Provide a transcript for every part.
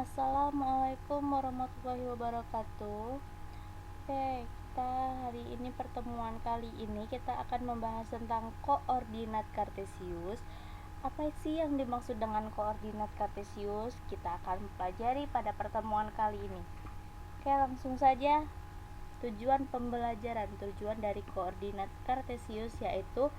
Assalamualaikum warahmatullahi wabarakatuh. Oke, kita hari ini pertemuan kali ini kita akan membahas tentang koordinat kartesius. Apa sih yang dimaksud dengan koordinat kartesius? Kita akan pelajari pada pertemuan kali ini. Oke, langsung saja. Tujuan pembelajaran, tujuan dari koordinat kartesius yaitu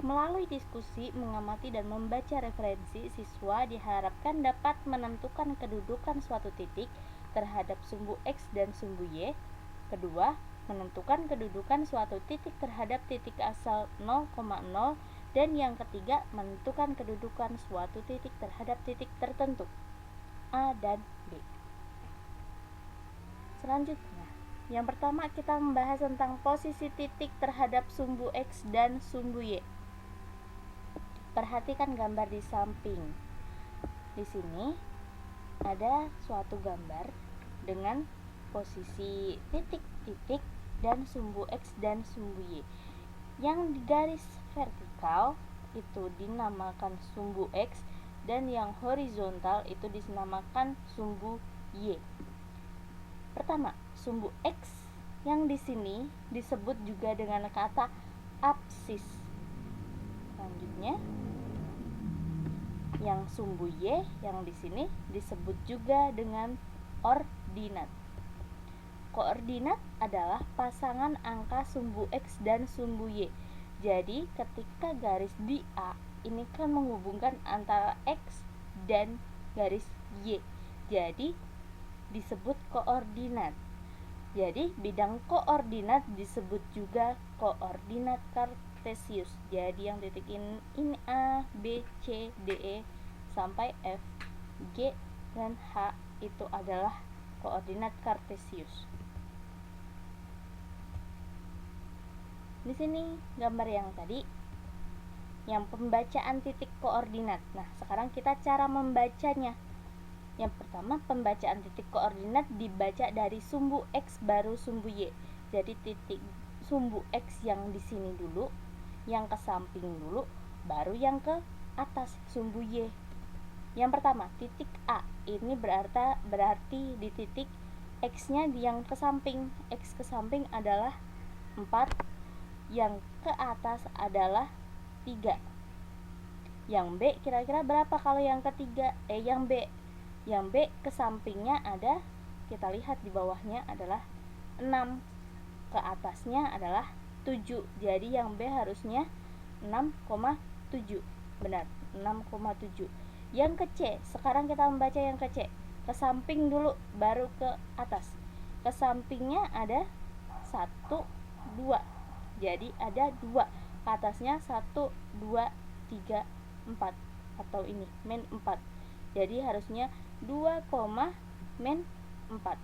melalui diskusi, mengamati dan membaca referensi, siswa diharapkan dapat menentukan kedudukan suatu titik terhadap sumbu X dan sumbu Y. Kedua, menentukan kedudukan suatu titik terhadap titik asal 0,0. Dan yang ketiga, menentukan kedudukan suatu titik terhadap titik tertentu A dan B. Selanjutnya, yang pertama kita membahas tentang posisi titik terhadap sumbu X dan sumbu Y. Perhatikan gambar di samping. Di sini ada suatu gambar dengan posisi titik-titik dan sumbu X dan sumbu Y. Yang di garis vertikal itu dinamakan sumbu X dan yang horizontal itu dinamakan sumbu Y. Pertama, sumbu X yang di sini disebut juga dengan kata apsis. Selanjutnya, yang sumbu Y yang di sini disebut juga dengan ordinat. Koordinat adalah pasangan angka sumbu X dan sumbu Y. Jadi, ketika garis di A ini kan menghubungkan antara X dan garis Y. Jadi, disebut koordinat. Jadi, bidang koordinat disebut juga koordinat kartesius. Jadi, yang titik ini A, B, C, D, E sampai F, G, dan H itu adalah koordinat kartesius. Di sini gambar yang tadi yang pembacaan titik koordinat. Nah, sekarang kita cara membacanya. Yang pertama, pembacaan titik koordinat dibaca dari sumbu X baru sumbu Y. Jadi titik sumbu X yang di sini dulu, yang ke samping dulu, baru yang ke atas sumbu Y. Yang pertama, titik A. Ini berarti di titik X-nya yang ke samping. X ke samping adalah 4, yang ke atas adalah 3. Yang B kira-kira berapa kalau yang ketiga? Yang B. Yang B ke sampingnya ada, kita lihat di bawahnya adalah 6. Ke atasnya adalah 7. Jadi yang B harusnya 6,7. Benar, 6,7. Yang ke C, sekarang kita membaca yang ke C. Ke samping dulu baru ke atas. Ke sampingnya ada 1, 2. Jadi ada 2. Ke atasnya 1, 2, 3, 4. Atau ini, min 4. Jadi harusnya 2, min 4.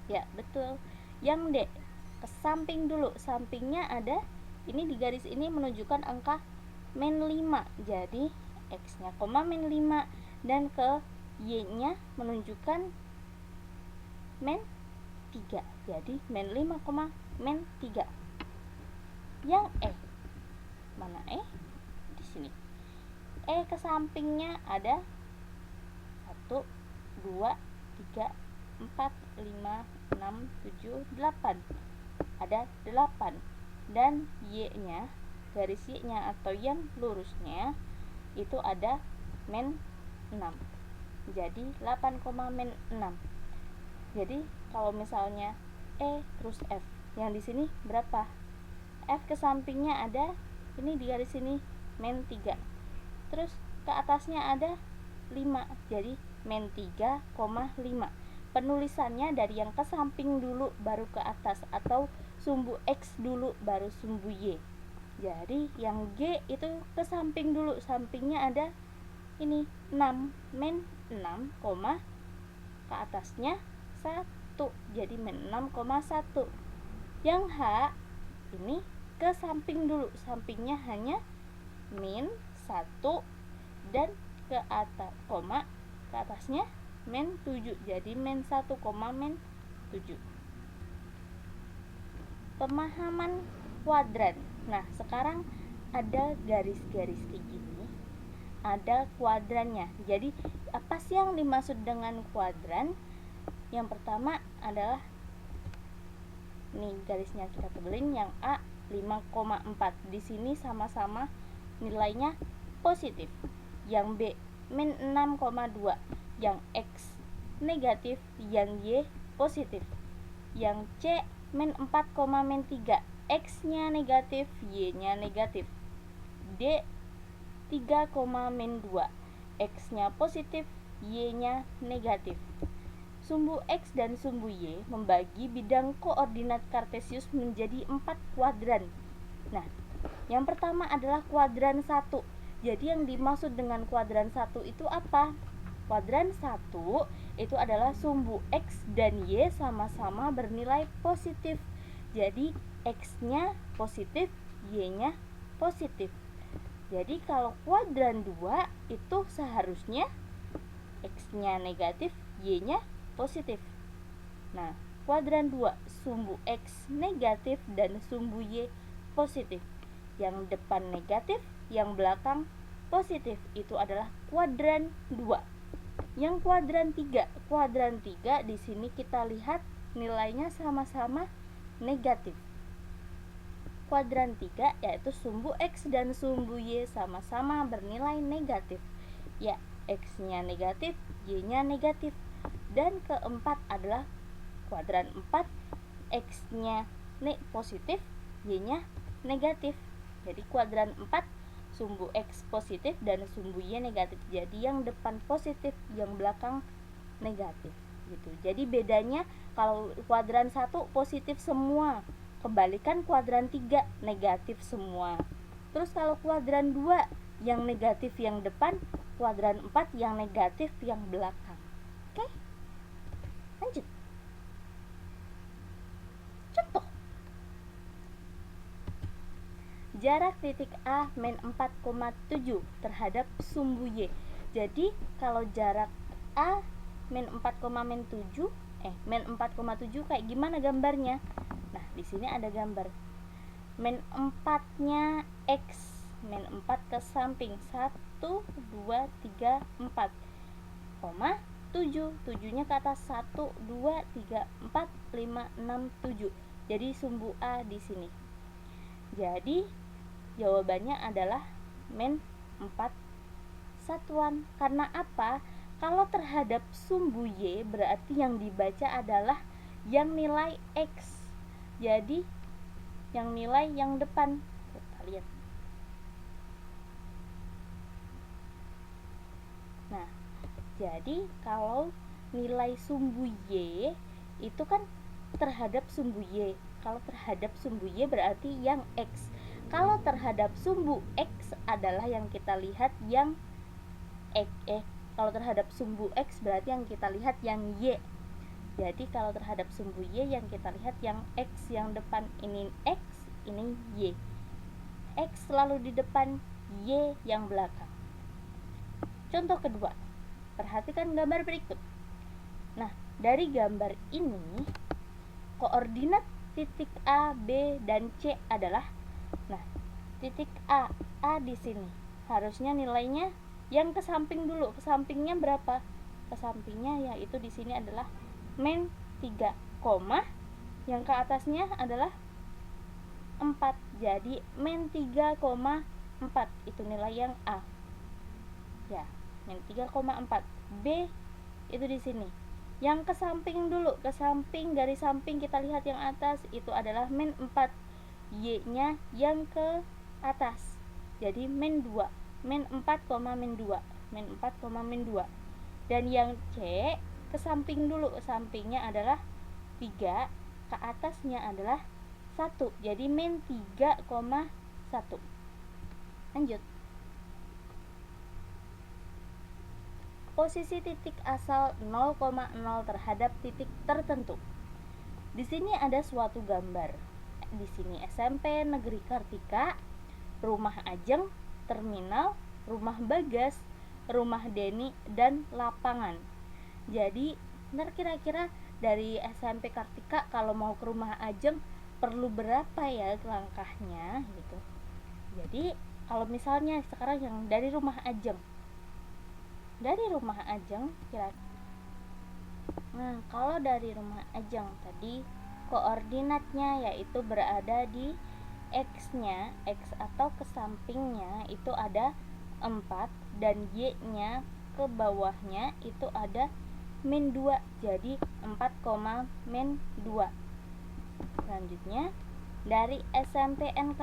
Ya, betul. Yang D, ke samping dulu. Sampingnya ada, ini di garis ini menunjukkan angka min 5. Jadi X-nya min 5. Dan ke Y-nya menunjukkan min 3. Jadi min 5, min 3. Yang E, mana E? Di sini. E ke sampingnya ada 1, 2, 3, 4, 5, 6, 7, 8. Ada 8. Dan Y-nya, garis Y-nya atau yang lurusnya itu ada min 6. Jadi 8, min 6. Jadi kalau misalnya E terus F, yang di sini berapa? F ke sampingnya ada, ini di garis sini min 3. Terus ke atasnya ada 5. Jadi min 3,5. Penulisannya dari yang ke samping dulu baru ke atas, atau sumbu X dulu baru sumbu Y. Jadi yang G itu ke samping dulu, sampingnya ada ini 6, min 6, ke atasnya 1. Jadi min 6,1. Yang H ini ke samping dulu, sampingnya hanya min 1 dan ke atas ke atasnya min 7. Jadi min 1, min 7. Pemahaman kuadran. Nah, sekarang ada garis-garis kayak gini. ada kuadrannya. Jadi apa sih yang dimaksud dengan kuadran? Yang pertama adalah nih garisnya kita tebelin, yang A 5,4. Di sini sama-sama nilainya positif. Yang B min 6,2, yang X negatif, yang Y positif. Yang C min 4,3, X-nya negatif, Y-nya negatif. D 3,2, X-nya positif, Y-nya negatif. Sumbu X dan sumbu Y membagi bidang koordinat kartesius menjadi 4 kuadran. Nah, yang pertama adalah kuadran 1. Jadi yang dimaksud dengan kuadran 1 itu apa? Kuadran 1 itu adalah sumbu X dan Y sama-sama bernilai positif. Jadi X-nya positif, Y-nya positif. Jadi kalau kuadran 2 itu seharusnya X-nya negatif, Y-nya positif. Nah, kuadran 2 sumbu X negatif dan sumbu Y positif. Yang depan negatif, yang belakang positif. Itu adalah kuadran 2. Yang kuadran 3 di sini kita lihat nilainya sama-sama negatif. Kuadran 3 yaitu sumbu X dan sumbu Y sama-sama bernilai negatif. Ya, X-nya negatif, Y-nya negatif. Dan keempat adalah kuadran 4, X-nya positif, Y-nya negatif. Jadi kuadran 4 sumbu X positif dan sumbu Y negatif. Jadi yang depan positif, yang belakang negatif gitu. Jadi bedanya kalau kuadran 1 positif semua, kebalikan kuadran 3 negatif semua. Terus kalau kuadran 2 yang negatif yang depan, kuadran 4 yang negatif yang belakang. Oke? Lanjut. Contoh. Jarak titik A min 4,7 terhadap sumbu Y. Jadi kalau jarak A min 4,7 kayak gimana gambarnya? Nah, di sini ada gambar. Min 4-nya X, min 4 ke samping 1 2 3 4, 7 nya ke atas 1 2 3 4 5 6 7. Jadi sumbu A di sini. Jadi jawabannya adalah min 4 satuan. Karena apa? Kalau terhadap sumbu Y berarti yang dibaca adalah yang nilai X. Jadi yang nilai yang depan. Kita lihat. Nah, jadi kalau nilai sumbu Y itu kan terhadap sumbu Y. Kalau terhadap sumbu Y berarti yang X. Kalau terhadap sumbu X adalah yang kita lihat yang kalau terhadap sumbu X berarti yang kita lihat yang Y. Jadi kalau terhadap sumbu Y yang kita lihat yang X yang depan, ini X, ini Y. X selalu di depan, Y yang belakang. Contoh kedua, perhatikan gambar berikut. Nah, dari gambar ini koordinat titik A, B, dan C adalah, nah, titik A di sini harusnya nilainya yang ke samping dulu. Ke sampingnya berapa? Ke sampingnya yaitu di sini adalah min 3, yang ke atasnya adalah 4. Jadi min 3,4 itu nilai yang A. Ya, min 3,4. B itu di sini. Yang ke samping dulu, ke samping, garis samping kita lihat yang atas itu adalah min 4. Y-nya yang ke atas. Jadi min 2. Min 4, min 2. Min 4, min 2. Dan yang C ke samping dulu, ke sampingnya adalah 3, ke atasnya adalah 1. Jadi min 3,1. Lanjut. Posisi titik asal 0,0 terhadap titik tertentu. Di sini ada suatu gambar. Di sini SMP Negeri Kartika, rumah Ajeng, terminal, rumah Bagas, rumah Deni, dan lapangan. Jadi, kira-kira dari SMP Kartika kalau mau ke rumah Ajeng perlu berapa ya langkahnya gitu. Jadi, kalau misalnya sekarang yang dari rumah Ajeng dari rumah Ajeng Nah, kalau dari rumah Ajeng tadi koordinatnya yaitu berada di X-nya, X atau ke sampingnya itu ada 4 dan Y-nya ke bawahnya itu ada min 2. Jadi 4, min 2. Selanjutnya dari SMPN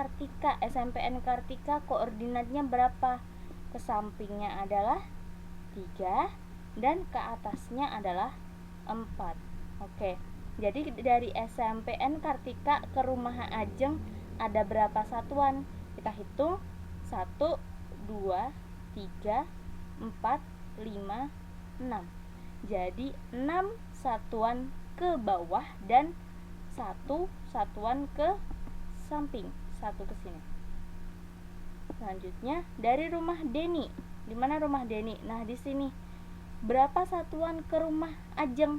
Kartika koordinatnya berapa? Ke sampingnya adalah 3 dan ke atasnya adalah 4. Oke. Jadi dari SMPN Kartika ke rumah Ajeng ada berapa satuan? Kita hitung 1, 2, 3, 4, 5, 6. Jadi 6 satuan ke bawah dan 1 satuan ke samping, 1 ke sini. Selanjutnya dari rumah Deni. Di mana rumah Deni? Nah, di sini. Berapa satuan ke rumah Ajeng?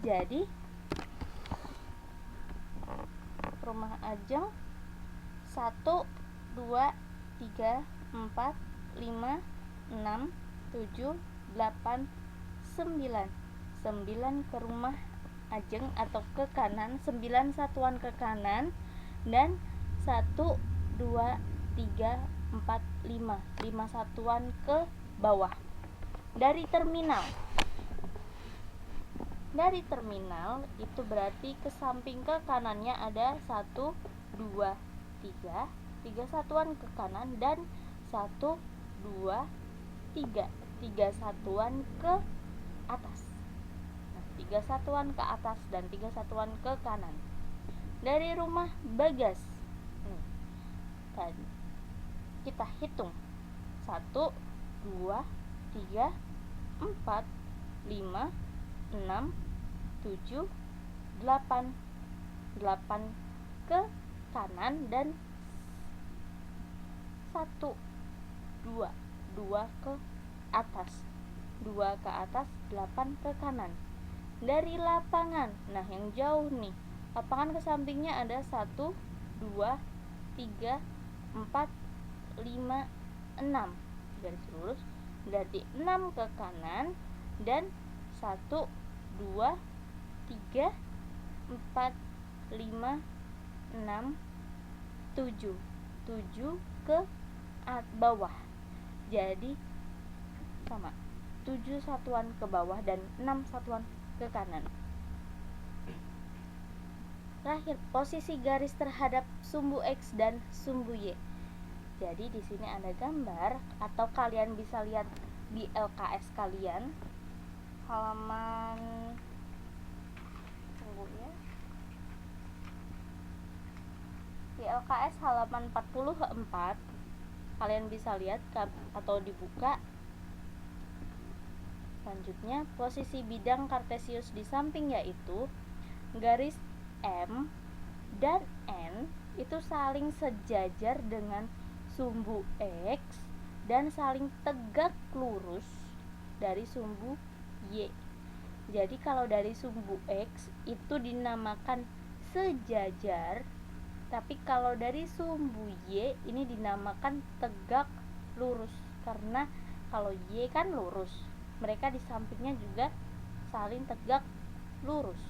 Jadi rumah Ajeng 1, 2, 3, 4, 5, 6, 7, 8, 9. 9 ke rumah Ajeng atau ke kanan, 9 satuan ke kanan dan 1, 2, 3, 4, 5. 5 satuan ke bawah. Dari terminal itu berarti ke samping ke kanannya ada 1, 2, 3 satuan ke kanan dan 1, 2, 3 satuan ke atas. Nah, 3 satuan ke atas dan 3 satuan ke kanan. Dari rumah Bagas nih, tadi kita hitung 1, 2, 3, 4, 5, 6, 7, 8. 8 ke kanan dan 1, 2 ke atas. 2 ke atas, 8 ke kanan. Dari lapangan, nah yang jauh nih, lapangan ke sampingnya ada 1, 2, 3, 4, 5, 6 garis lurus. Dari 6 ke kanan dan 1, 2, 3, 4, 5, 6, 7 ke bawah. Jadi sama, 7 satuan ke bawah dan 6 satuan ke kanan. Terakhir, posisi garis terhadap sumbu X dan sumbu Y. Jadi di sini ada gambar atau kalian bisa lihat di LKS kalian halaman di LKS halaman 44 kalian bisa lihat atau dibuka. Selanjutnya posisi bidang kartesius di samping yaitu garis M dan N itu saling sejajar dengan sumbu X dan saling tegak lurus dari sumbu Y. Jadi kalau dari sumbu X itu dinamakan sejajar, tapi kalau dari sumbu Y ini dinamakan tegak lurus karena kalau Y kan lurus, mereka di sampingnya juga saling tegak lurus.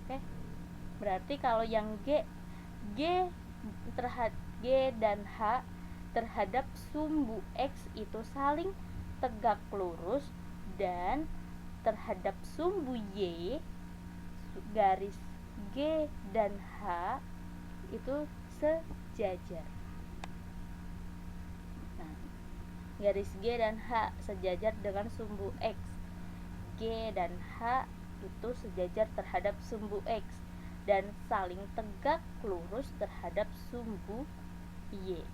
Oke. Berarti kalau yang G dan H terhadap sumbu X itu saling tegak lurus dan terhadap sumbu Y garis G dan H itu sejajar. Nah, garis G dan H sejajar dengan sumbu X. G dan H itu sejajar terhadap sumbu X dan saling tegak lurus terhadap sumbu Y.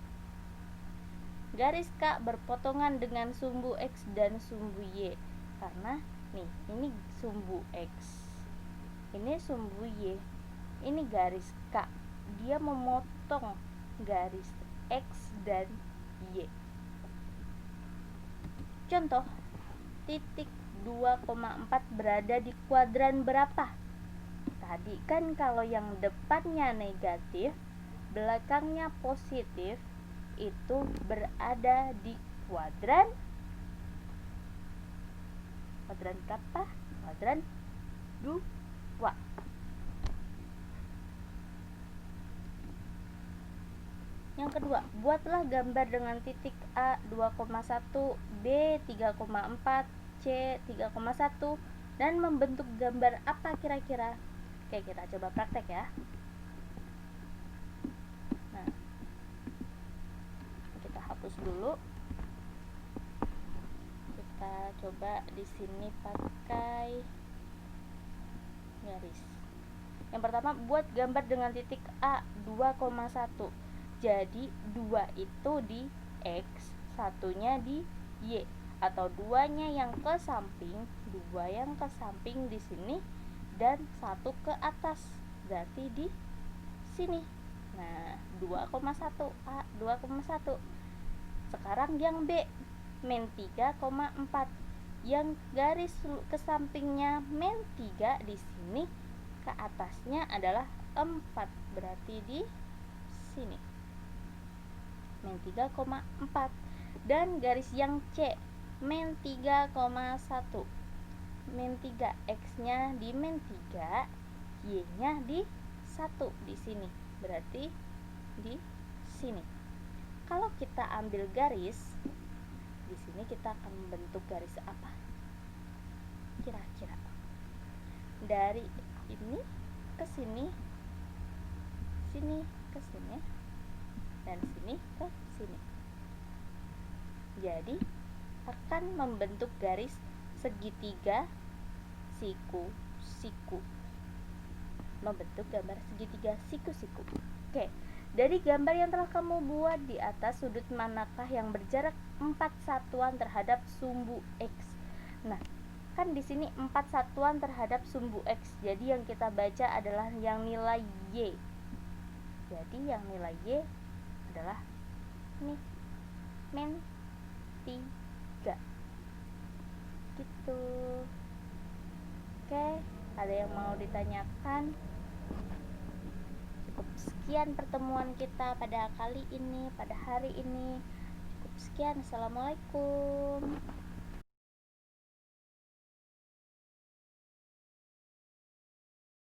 Garis K berpotongan dengan sumbu X dan sumbu Y karena nih, ini sumbu X, ini sumbu Y, ini garis K, dia memotong garis X dan Y. Contoh, titik 2,4 berada di kuadran berapa? Tadi kan kalau yang depannya negatif, belakangnya positif, itu berada di kuadran Kuadran berapa? Kuadran 2. Yang kedua, buatlah gambar dengan titik A 2,1, B 3,4, C 3,1 dan membentuk gambar apa kira-kira? Oke, kita coba praktek ya. Nah, kita hapus dulu. Kita coba di sini pakai garis. Yang pertama, buat gambar dengan titik A 2,1. Jadi 2 itu di X, satunya di Y, atau 2-nya yang ke samping, 2 yang ke samping di sini dan 1 ke atas, berarti di sini. Nah, 2,1 A 2,1. Sekarang yang B min 3,4. Yang garis ke sampingnya min 3 di sini, ke atasnya adalah 4, berarti di sini min 3,4. Dan garis yang C min 3,1. Min 3, X-nya di min 3, Y-nya di 1 di sini, berarti di sini. Kalau kita ambil garis di sini, kita akan membentuk garis apa kira-kira? Dari ini ke sini, sini ke sini, dan sini ke sini. Jadi akan membentuk garis segitiga siku-siku. Membentuk gambar segitiga siku-siku. Oke, dari gambar yang telah kamu buat di atas, sudut manakah yang berjarak 4 satuan terhadap sumbu X? Nah, kan di sini 4 satuan terhadap sumbu X. Jadi yang kita baca adalah yang nilai Y. Jadi yang nilai Y adalah ini min 3 gitu. Oke, ada yang mau ditanyakan? Cukup sekian pertemuan kita pada kali ini, pada hari ini. Cukup sekian. Assalamualaikum.